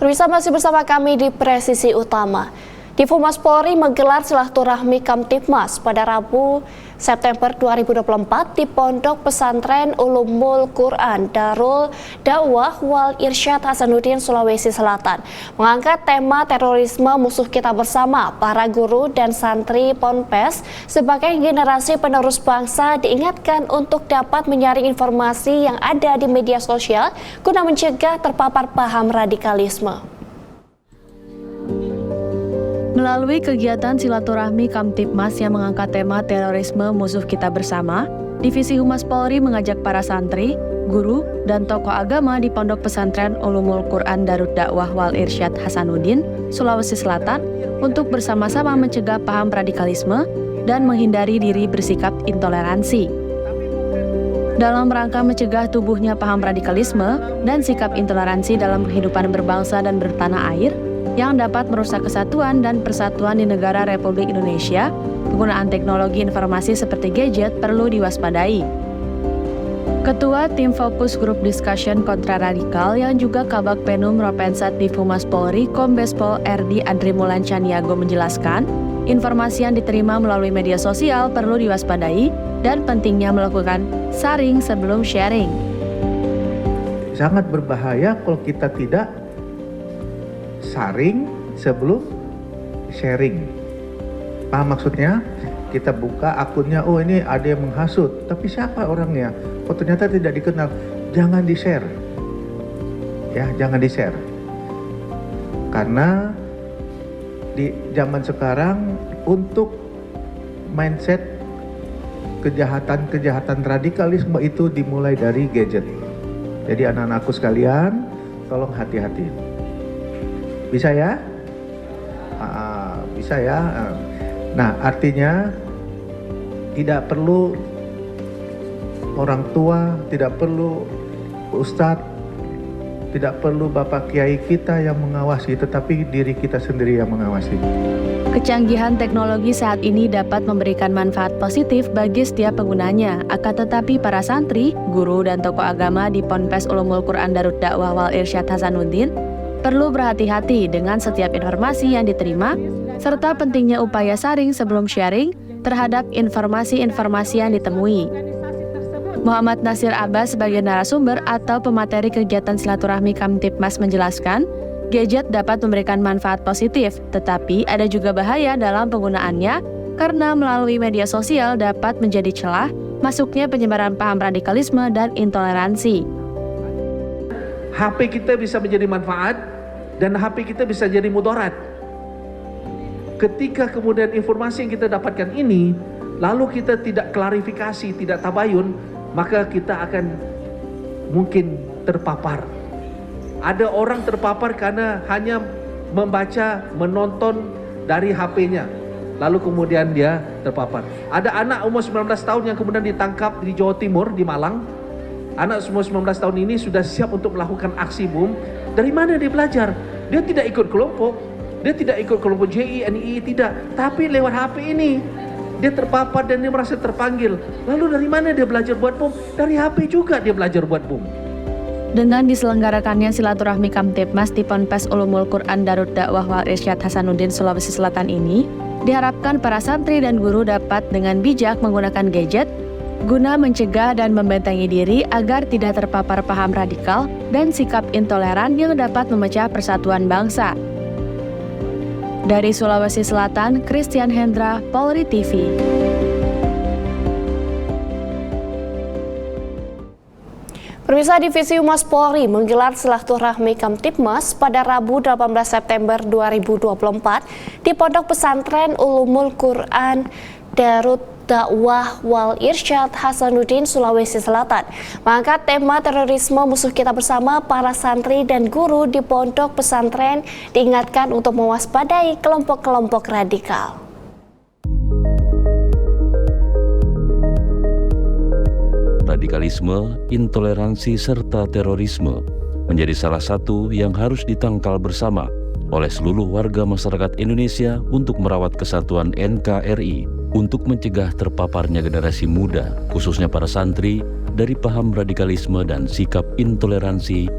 Pemirsa, masih bersama kami di Presisi Utama. Divhumas Polri menggelar silaturahmi Kamtibmas pada Rabu September 2024 di Pondok Pesantren Ulumul Quran Darul Dakwah Wal Irsyad Hasanuddin, Sulawesi Selatan. Mengangkat tema terorisme musuh kita bersama, para guru dan santri Ponpes sebagai generasi penerus bangsa diingatkan untuk dapat menyaring informasi yang ada di media sosial guna mencegah terpapar paham radikalisme. Melalui kegiatan silaturahmi Kamtibmas yang mengangkat tema terorisme musuh kita bersama, Divisi Humas Polri mengajak para santri, guru, dan tokoh agama di Pondok Pesantren Ulumul Quran Darul Dakwah Wal Irsyad Hasanuddin, Sulawesi Selatan untuk bersama-sama mencegah paham radikalisme dan menghindari diri bersikap intoleransi. Dalam rangka mencegah tubuhnya paham radikalisme dan sikap intoleransi dalam kehidupan berbangsa dan bertanah air, yang dapat merusak kesatuan dan persatuan di negara Republik Indonesia, penggunaan teknologi informasi seperti gadget perlu diwaspadai. Ketua Tim Fokus Group Discussion Kontra Radikal yang juga Kabag Penum Ropensat Divhumas Polri Kombes Pol RD Andri Mulan Caniago menjelaskan, informasi yang diterima melalui media sosial perlu diwaspadai dan pentingnya melakukan saring sebelum sharing. Sangat berbahaya kalau kita tidak saring sebelum sharing. Paham maksudnya? Kita buka akunnya, oh ini ada yang menghasut, tapi siapa orangnya? Oh ternyata tidak dikenal. Jangan di-share. Ya, jangan di-share. Karena di zaman sekarang untuk mindset kejahatan radikalisme itu dimulai dari gadget. Jadi anak-anakku sekalian, tolong hati-hati. Bisa ya? Bisa ya? Nah, artinya tidak perlu orang tua, tidak perlu ustadz, tidak perlu bapak kiai kita yang mengawasi, tetapi diri kita sendiri yang mengawasi. Kecanggihan teknologi saat ini dapat memberikan manfaat positif bagi setiap penggunanya, akan tetapi para santri, guru, dan tokoh agama di Ponpes Ulumul Quran Darul Dakwah Wal Irsyad Hasanuddin perlu berhati-hati dengan setiap informasi yang diterima, serta pentingnya upaya saring sebelum sharing terhadap informasi-informasi yang ditemui. Muhammad Nasir Abbas sebagai narasumber atau pemateri kegiatan silaturahmi Kamtibmas menjelaskan, gadget dapat memberikan manfaat positif, tetapi ada juga bahaya dalam penggunaannya karena melalui media sosial dapat menjadi celah masuknya penyebaran paham radikalisme dan intoleransi. HP kita bisa menjadi manfaat dan HP kita bisa jadi mudarat. Ketika kemudian informasi yang kita dapatkan ini, lalu kita tidak klarifikasi, tidak tabayun, maka kita akan mungkin terpapar. Ada orang terpapar karena hanya membaca, menonton dari HP-nya, lalu kemudian dia terpapar. Ada anak umur 19 tahun yang kemudian ditangkap di Jawa Timur, di Malang. Anak umur 19 tahun ini sudah siap untuk melakukan aksi bom. Dari mana dia belajar? Dia tidak ikut kelompok, dia tidak ikut kelompok JI, NII, tidak. Tapi lewat HP ini, dia terpapar dan dia merasa terpanggil. Lalu dari mana dia belajar buat bom? Dari HP juga dia belajar buat bom. Dengan diselenggarakannya silaturahmi Kamtibmas di Ponpes Ulumul Quran Darul Dakwah Wal Irsyad Hasanuddin, Sulawesi Selatan ini, diharapkan para santri dan guru dapat dengan bijak menggunakan gadget guna mencegah dan membentengi diri agar tidak terpapar paham radikal dan sikap intoleran yang dapat memecah persatuan bangsa. Dari Sulawesi Selatan, Christian Hendra, Polri TV. Pemirsa, Divisi Humas Polri menggelar silaturahmi Kamtibmas pada Rabu 18 September 2024 di Pondok Pesantren Ulumul Quran Darul Dakwah Wal Irsyad Hasanuddin, Sulawesi Selatan. Mengangkat tema terorisme musuh kita bersama, para santri dan guru di pondok pesantren diingatkan untuk mewaspadai kelompok-kelompok radikal. Radikalisme, intoleransi, serta terorisme menjadi salah satu yang harus ditangkal bersama oleh seluruh warga masyarakat Indonesia untuk merawat kesatuan NKRI, untuk mencegah terpaparnya generasi muda, khususnya para santri, dari paham radikalisme dan sikap intoleransi.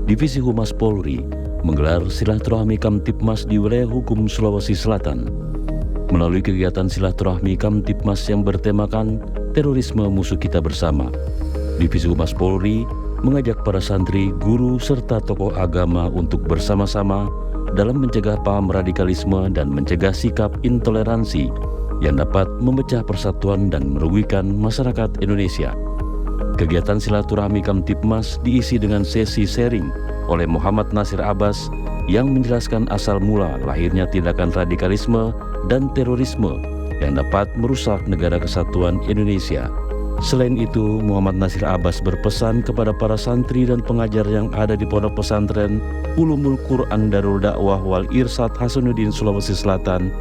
Divisi Humas Polri menggelar silaturahmi Kamtipmas di wilayah hukum Sulawesi Selatan. Melalui kegiatan silaturahmi Kamtipmas yang bertemakan terorisme musuh kita bersama, Divisi Humas Polri mengajak para santri, guru, serta tokoh agama untuk bersama-sama dalam mencegah paham radikalisme dan mencegah sikap intoleransi yang dapat memecah persatuan dan merugikan masyarakat Indonesia. Kegiatan silaturahmi Kamtipmas diisi dengan sesi sharing oleh Muhammad Nasir Abbas yang menjelaskan asal mula lahirnya tindakan radikalisme dan terorisme yang dapat merusak negara kesatuan Indonesia. Selain itu, Muhammad Nasir Abbas berpesan kepada para santri dan pengajar yang ada di Pondok Pesantren Ulumul Quran Darul Dakwah Wal Irsyad Hasanuddin Sulawesi Selatan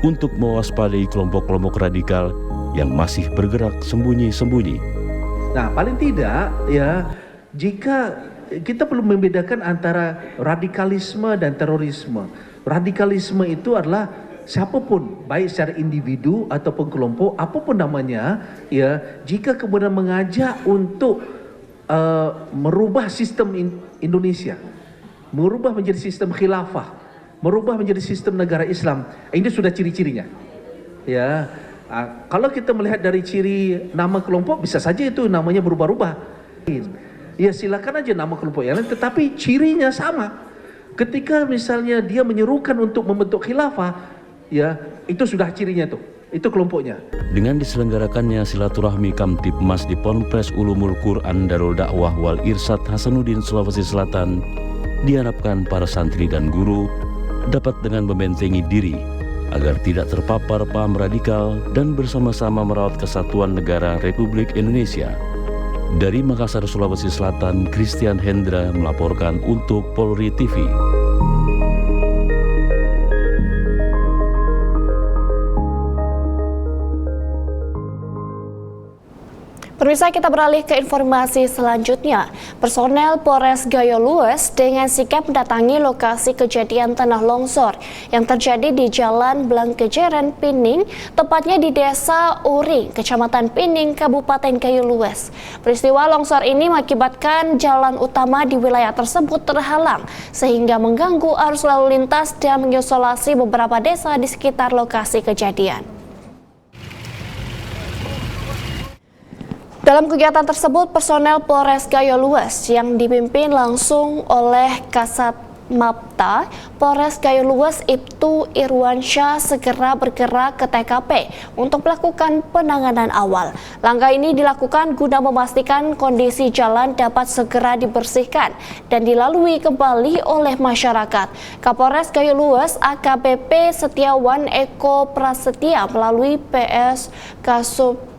untuk mewaspadai kelompok-kelompok radikal yang masih bergerak sembunyi-sembunyi. Nah, paling tidak ya, jika kita perlu membedakan antara radikalisme dan terorisme. Radikalisme itu adalah siapapun, baik secara individu ataupun kelompok, apapun namanya, ya, jika kemudian mengajak untuk merubah sistem Indonesia, merubah menjadi sistem khilafah, merubah menjadi sistem negara Islam, ini sudah ciri-cirinya. Ya, kalau kita melihat dari ciri nama kelompok, bisa saja itu namanya berubah-ubah. Ya, silakan aja nama kelompok yang lain, tetapi cirinya sama. Ketika misalnya dia menyerukan untuk membentuk khilafah, ya, itu sudah cirinya tuh, itu kelompoknya. Dengan diselenggarakannya silaturahmi Kamtipmas di Ponpes Ulumul Quran Darul Dakwah Wal Irsyad Hasanuddin Sulawesi Selatan, diharapkan para santri dan guru dapat dengan membentengi diri agar tidak terpapar paham radikal dan bersama-sama merawat kesatuan negara Republik Indonesia. Dari Makassar, Sulawesi Selatan, Christian Hendra melaporkan untuk Polri TV. Pemirsa, kita beralih ke informasi selanjutnya. Personel Polres Gayo Lues dengan sigap mendatangi lokasi kejadian tanah longsor yang terjadi di Jalan Blangkejeren, Pining, tepatnya di Desa Uring, Kecamatan Pining, Kabupaten Gayo Lues. Peristiwa longsor ini mengakibatkan jalan utama di wilayah tersebut terhalang, sehingga mengganggu arus lalu lintas dan mengisolasi beberapa desa di sekitar lokasi kejadian. Dalam kegiatan tersebut, personel Polres Gayo Lues yang dipimpin langsung oleh Kasat Mapta Polres Gayo Lues Ibtu Irwansyah segera bergerak ke TKP untuk melakukan penanganan awal. Langkah ini dilakukan guna memastikan kondisi jalan dapat segera dibersihkan dan dilalui kembali oleh masyarakat. Kapolres Gayo Lues AKBP Setiawan Eko Prasetya melalui PS Kasub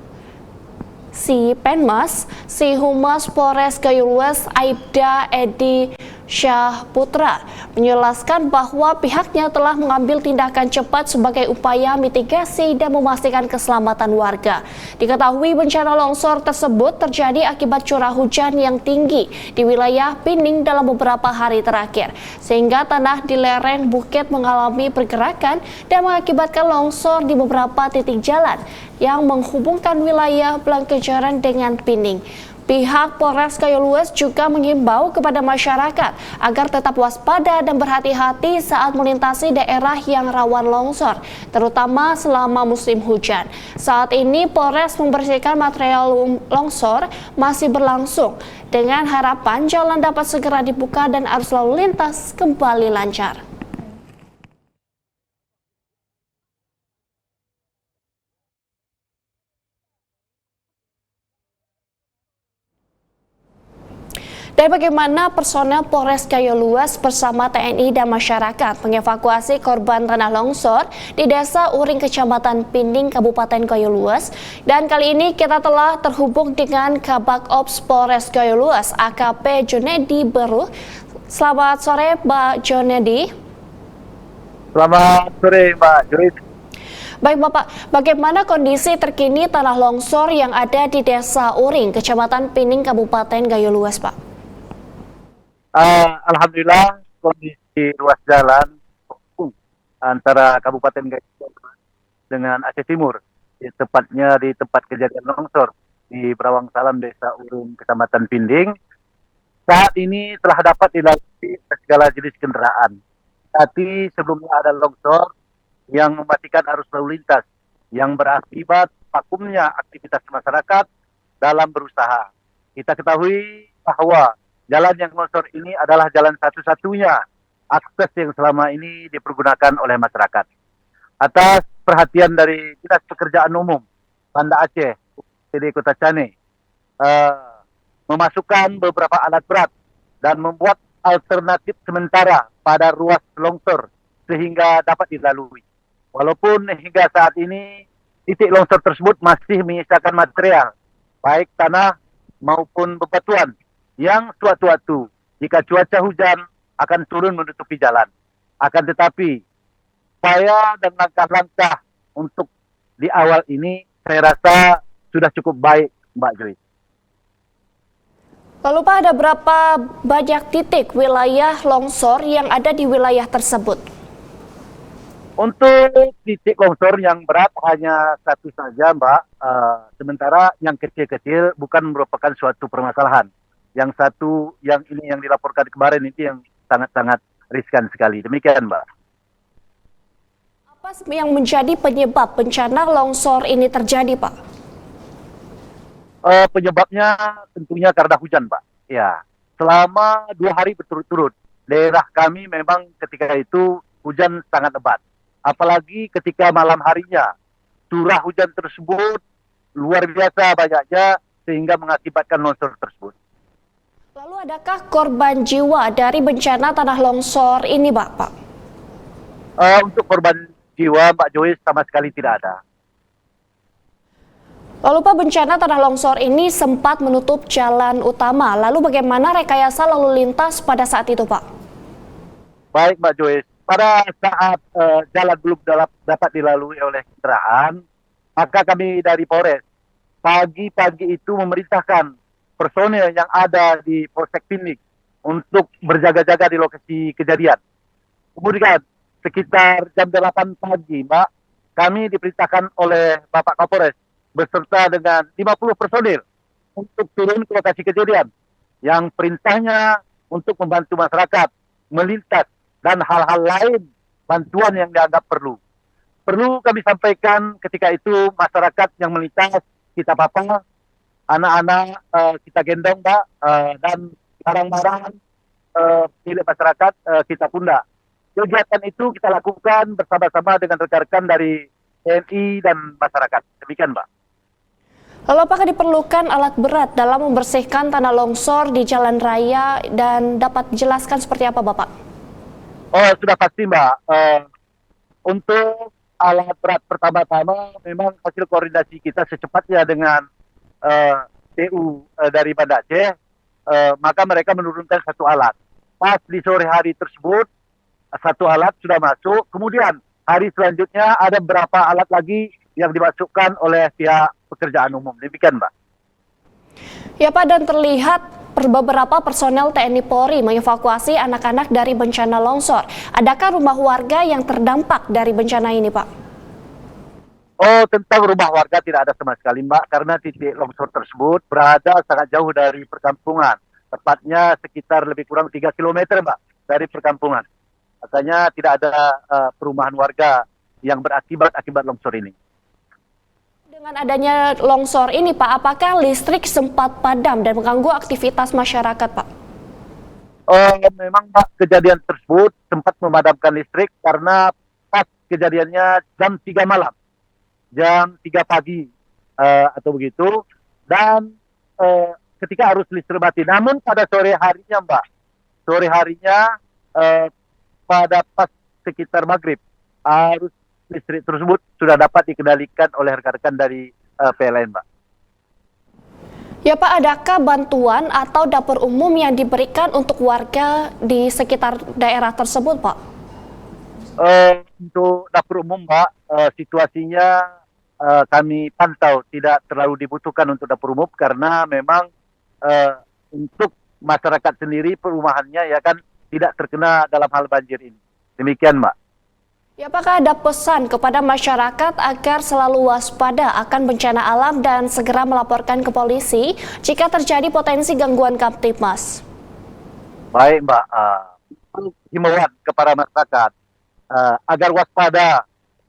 Si Penmas, Si Humas Polres Gayo Lues Aibda Edi Syah Putra menjelaskan bahwa pihaknya telah mengambil tindakan cepat sebagai upaya mitigasi dan memastikan keselamatan warga. Diketahui bencana longsor tersebut terjadi akibat curah hujan yang tinggi di wilayah Pining dalam beberapa hari terakhir, sehingga tanah di lereng bukit mengalami pergerakan dan mengakibatkan longsor di beberapa titik jalan yang menghubungkan wilayah Blangkejeren dengan Pining. Pihak Polres Gayo Lues juga mengimbau kepada masyarakat agar tetap waspada dan berhati-hati saat melintasi daerah yang rawan longsor, terutama selama musim hujan. Saat ini Polres membersihkan material longsor masih berlangsung dengan harapan jalan dapat segera dibuka dan arus lalu lintas kembali lancar. Dan bagaimana personel Polres Gayo Lues bersama TNI dan masyarakat mengevakuasi korban tanah longsor di Desa Uring, Kecamatan Pining, Kabupaten Gayo Lues. Dan kali ini kita telah terhubung dengan Kabak Ops Polres Gayo Lues AKP Junedi Beruh. Selamat sore, Pak Junedi. Selamat sore, Mbak Joyce. Baik Bapak, bagaimana kondisi terkini tanah longsor yang ada di Desa Uring, Kecamatan Pining, Kabupaten Gayo Lues, Pak? Alhamdulillah kondisi ruas jalan antara Kabupaten Gayo Lues dengan Aceh Timur, tepatnya di tempat kejadian longsor di Berawang Salam, Desa Uring, Kecamatan Pining, saat ini telah dapat dilalui segala jenis kendaraan. Tapi sebelumnya ada longsor yang mematikan arus lalu lintas yang berakibat vakumnya aktivitas masyarakat dalam berusaha. Kita ketahui bahwa jalan yang longsor ini adalah jalan satu-satunya akses yang selama ini dipergunakan oleh masyarakat. Atas perhatian dari Dinas Pekerjaan Umum Banda Aceh, PD Kota Caneh, memasukkan beberapa alat berat dan membuat alternatif sementara pada ruas longsor sehingga dapat dilalui. Walaupun hingga saat ini titik longsor tersebut masih menyisakan material, baik tanah maupun bebatuan yang sewaktu-waktu jika cuaca hujan akan turun menutupi jalan. Akan tetapi upaya dan langkah-langkah untuk di awal ini saya rasa sudah cukup baik, Mbak Joy. Lalu Pak, ada berapa banyak titik wilayah longsor yang ada di wilayah tersebut? Untuk titik longsor yang berat hanya satu saja, Mbak. Sementara yang kecil-kecil bukan merupakan suatu permasalahan. Yang satu, yang ini yang dilaporkan kemarin ini yang sangat-sangat riskan sekali. Demikian, Mbak. Apa yang menjadi penyebab bencana longsor ini terjadi, Pak? Penyebabnya tentunya karena hujan, Pak. Ya, selama 2 hari berturut-turut, daerah kami memang ketika itu hujan sangat lebat. Apalagi ketika malam harinya, curah hujan tersebut luar biasa banyaknya sehingga mengakibatkan longsor tersebut. Lalu adakah korban jiwa dari bencana tanah longsor ini, Pak? Untuk korban jiwa, Mbak Joyce, sama sekali tidak ada. Lalu Pak, bencana tanah longsor ini sempat menutup jalan utama. Lalu bagaimana rekayasa lalu lintas pada saat itu, Pak? Baik, Mbak Joyce. Pada saat jalan belum dapat dilalui oleh kendaraan, maka kami dari Polres pagi-pagi itu memerintahkan personel yang ada di Polsek Pindik untuk berjaga-jaga di lokasi kejadian. Kemudian sekitar jam 8 pagi, Mbak, kami diperintahkan oleh Bapak Kapolres beserta dengan 50 personil untuk turun ke lokasi kejadian yang perintahnya untuk membantu masyarakat melintas dan hal-hal lain bantuan yang dianggap perlu. Perlu kami sampaikan ketika itu masyarakat yang melintas kita papa, anak-anak kita gendong, Mbak, dan barang-barang milik masyarakat kita pundak. Kegiatan itu kita lakukan bersama-sama dengan rekan-rekan dari TNI dan masyarakat. Demikian, Mbak. Lalu apakah diperlukan alat berat dalam membersihkan tanah longsor di jalan raya dan dapat dijelaskan seperti apa, Bapak? Oh, sudah pasti, Mbak. Untuk alat berat pertama-tama memang hasil koordinasi kita secepatnya dengan TU dari Banda Aceh, maka mereka menurunkan satu alat. Pas di sore hari tersebut, satu alat sudah masuk, kemudian hari selanjutnya ada beberapa alat lagi yang dimasukkan oleh pihak pekerjaan umum. Demikian, Mbak. Ya, Pak, dan terlihat beberapa personel TNI Polri mengevakuasi anak-anak dari bencana longsor. Adakah rumah warga yang terdampak dari bencana ini, Pak? Oh, tentang rumah warga tidak ada sama sekali, Mbak, karena titik longsor tersebut berada sangat jauh dari perkampungan. Tepatnya sekitar lebih kurang 3 km, Mbak, dari perkampungan. Makanya tidak ada perumahan warga yang akibat longsor ini. Dengan adanya longsor ini, Pak, apakah listrik sempat padam dan mengganggu aktivitas masyarakat, Pak? Memang, Pak, kejadian tersebut sempat memadamkan listrik karena pas kejadiannya jam 3 malam, jam 3 pagi atau begitu, dan ketika arus listrik mati. Namun pada sore harinya, Mbak, pada pas sekitar maghrib, arus listrik tersebut sudah dapat dikendalikan oleh rekan-rekan dari PLN, Mbak. Ya, Pak, adakah bantuan atau dapur umum yang diberikan untuk warga di sekitar daerah tersebut, Pak? Untuk dapur umum, Mbak, situasinya kami pantau tidak terlalu dibutuhkan untuk dapur umum karena memang untuk masyarakat sendiri perumahannya ya kan tidak terkena dalam hal banjir ini. Demikian, Mbak. Ya, apakah ada pesan kepada masyarakat agar selalu waspada akan bencana alam dan segera melaporkan ke polisi jika terjadi potensi gangguan Kamtipmas? Baik, Mbak. himbauan kepada masyarakat agar waspada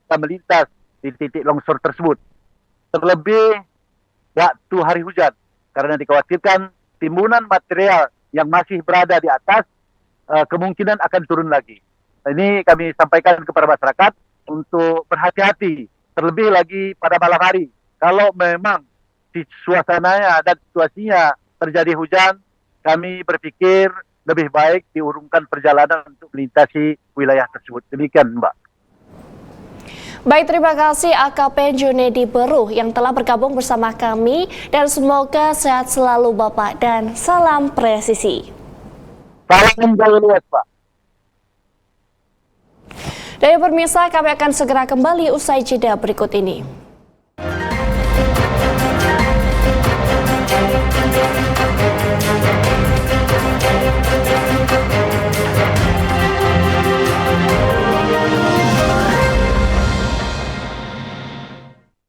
dan melintas di titik longsor tersebut. Terlebih waktu hari hujan, karena dikhawatirkan timbunan material yang masih berada di atas kemungkinan akan turun lagi. Ini kami sampaikan kepada masyarakat untuk berhati-hati, terlebih lagi pada malam hari. Kalau memang suasananya dan situasinya terjadi hujan, kami berpikir lebih baik diurungkan perjalanan untuk melintasi wilayah tersebut. Demikian, Mbak. Baik, terima kasih AKP Junedi Beruh yang telah bergabung bersama kami dan semoga sehat selalu Bapak dan salam presisi. Salam jalan luas, Pak. Dari pemirsa, kami akan segera kembali usai jeda berikut ini.